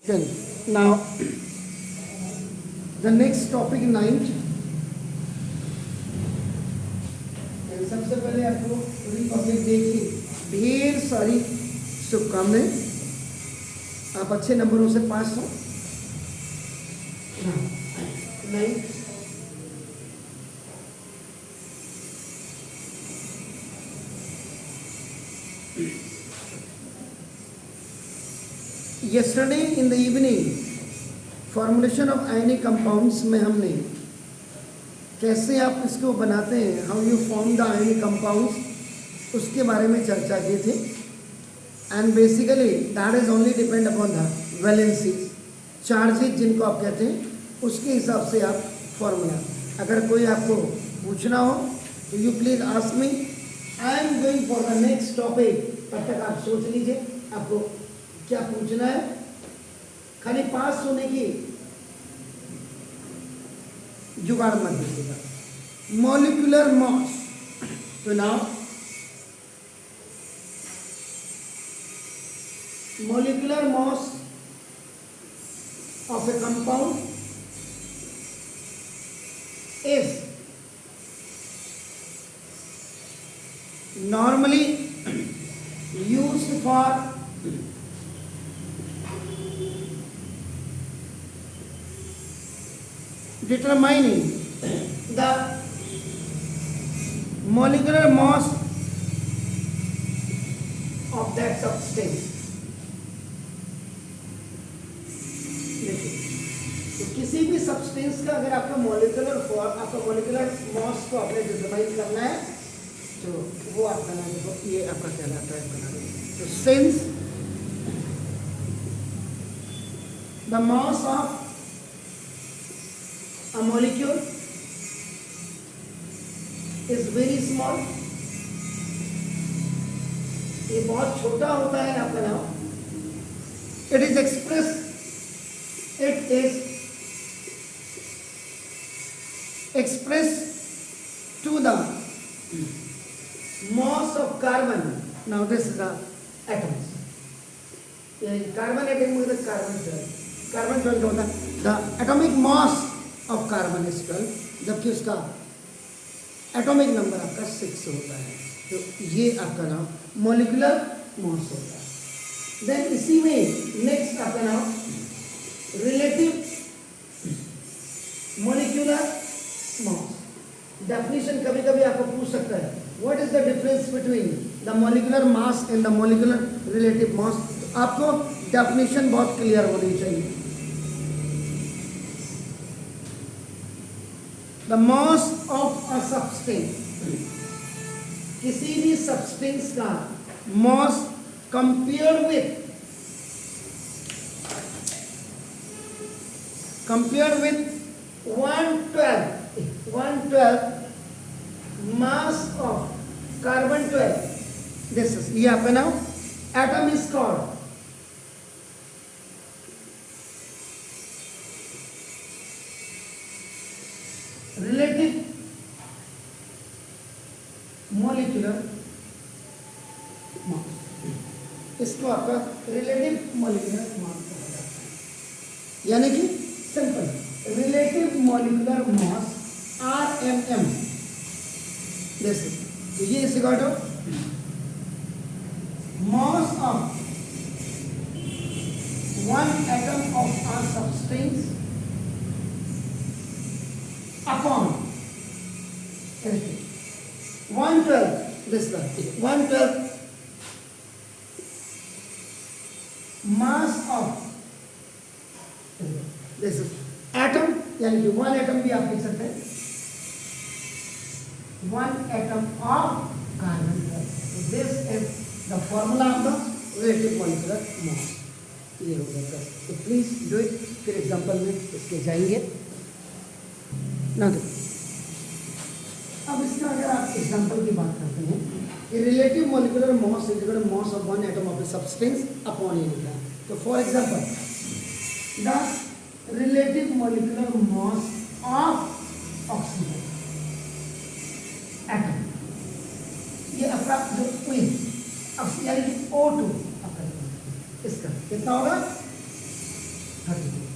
चलिए now the next topic 9th। सबसे पहले आपको रिपब्लिक डे की ढेर सारी शुभकामनाएं। आप अच्छे नंबरों से पास हो। नहीं yesterday in the evening formulation of ionic compounds में हमने कैसे आप इसको बनाते हैं, how you form the ionic compounds, उसके बारे में चर्चा की थी। And basically that is only depend upon the valencies, charges जिनको आप कहते हैं, उसके हिसाब से आप फॉर्मूला। अगर कोई आपको पूछना हो तो you please ask me, I am going for the next topic. तब तक आप सोच लीजिए आपको क्या पूछना है, खाली पास होने की जुगाड़ मत दीजिएगा। मॉलिक्यूलर मॉस, तो now molecular mass of a compound is normally used for determining the molecular mass of that substance। किसी भी सब्सटेंस का अगर आपका मॉलिक्यूलर फॉर्म, आपका मॉलिक्यूलर मॉस को आपने डिटरमाइन करना है तो वो आपका नाम देखो, ये आपका कहलाता है आपका नाम। तो since the mass of a molecule is very small, ये बहुत छोटा होता है आपका नाम। It is express, it is expressed to the mass of carbon. Now this is the atoms. Carbon atom with the carbon 12. Carbon 12 होता है, the atomic mass of carbon is 12, जबकि उसका एटॉमिक नंबर आपका 6 होता है। तो ये आपका नाम मॉलिक्यूलर मास होता है। देन इसी में नेक्स्ट आपका नाम रिलेटिव मॉलिक्यूलर मास। डेफिनेशन कभी कभी आपको पूछ सकता है, what is the difference between the molecular mass and the molecular relative mass. आपको डेफिनेशन बहुत क्लियर होनी चाहिए। The mass of a substance, किसी भी सब्सटेंस का मास compare with 112 mass of carbon 12, this is ये आपका नाम atom is called relative molecular mass। इसको आपका रिलेटिव मॉलिक्यूलर मास कहा जाता है, यानी कि simple relative molecular mass RMM। This is, तो ये is equal to mass of one atom of a substance upon 112, this 112 mass of this is atom, यानी कि वन एटम भी आप लिख सकते हैं, one atom of carbon 12। This is the formula of the relative molecular mass. ये हो जाएगा, तो प्लीज डू इट। फिर एग्जांपल में इसके जाएंगे ना। तो अब इसका अगर आप एग्जांपल की बात करते हैं कि relative molecular mass is equal to mass of one atom of a substance upon a लिखा है। तो for example the relative molecular mass of oxygen atom, ये आपका जो यानी कि O2 आपका इसका कितना होगा 32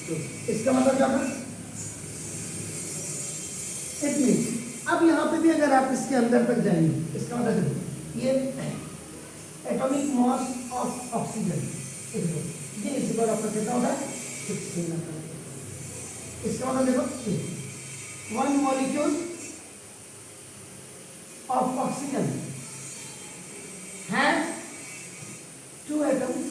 तो इसका मतलब क्या है? इट मीन्स अब यहाँ पे भी अगर आप इसके अंदर तक जाएंगे, इसका मतलब देखो ये एटॉमिक मास ऑफ ऑक्सीजन ये इसी पर आपका कितना होता है 16 आता है। इसका मतलब देखो 1 molecule of oxygen has 2 atoms,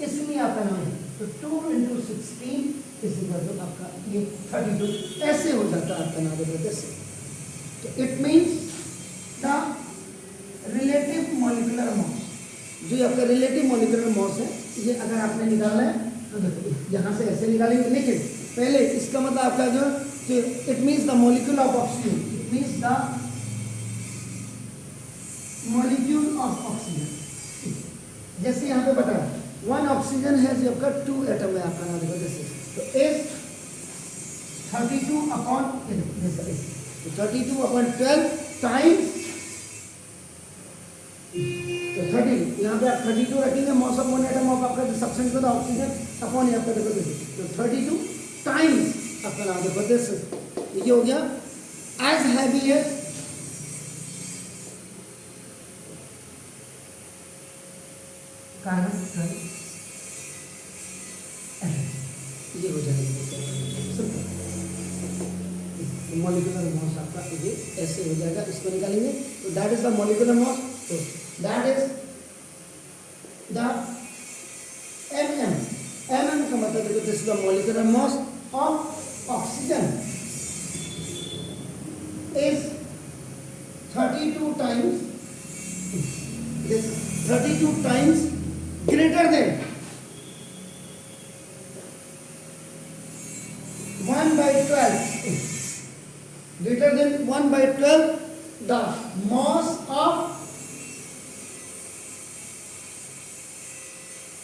इसलिए आपका नाम है तो 2 × 16 इसी पर आपका ये 32 ऐसे हो जाता है आपका नाम जैसे। तो it means the relative molecular मास, जो आपका रिलेटिव मॉलिक्यूलर मास है ये अगर आपने निकालना है तो देखो यहाँ से ऐसे निकालेंगे, लेकिन पहले इसका मतलब आपका जो it means the molecule of oxygen, it means the molecule of oxygen. जैसे यहाँ पे बता 1 ऑक्सीजन है जो आपका 2 एटम है आपका नाम देखो जैसे, तो इज 32 अपॉन तो 32/12 टाइम्स तो 30 यहाँ पे आप 32 रखेंगे मॉस ऑफ 1 एटम ऑफ आपका सब्सटेंस होता है ऑक्सीजन अपॉन आपका देखो तो 32 टाइम्स आपका नाम देखो दिस ये हो गया एज हैवी एज कार्बन ये हो जाएगा मॉलिक्यूलर मास आपका ये ऐसे हो जाएगा, इसको निकालेंगे तो that is the molecular mass, तो दैट इज द mm का मतलब देखो this is the molecular mass of oxygen is 32 times this 32 times greater than 1/12 greater than 1/12 the mass of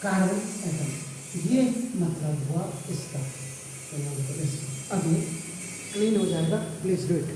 carbon atom. ये मतलब हुआ इसका। अब ये क्लीन हो जाएगा, प्लीज डू इट।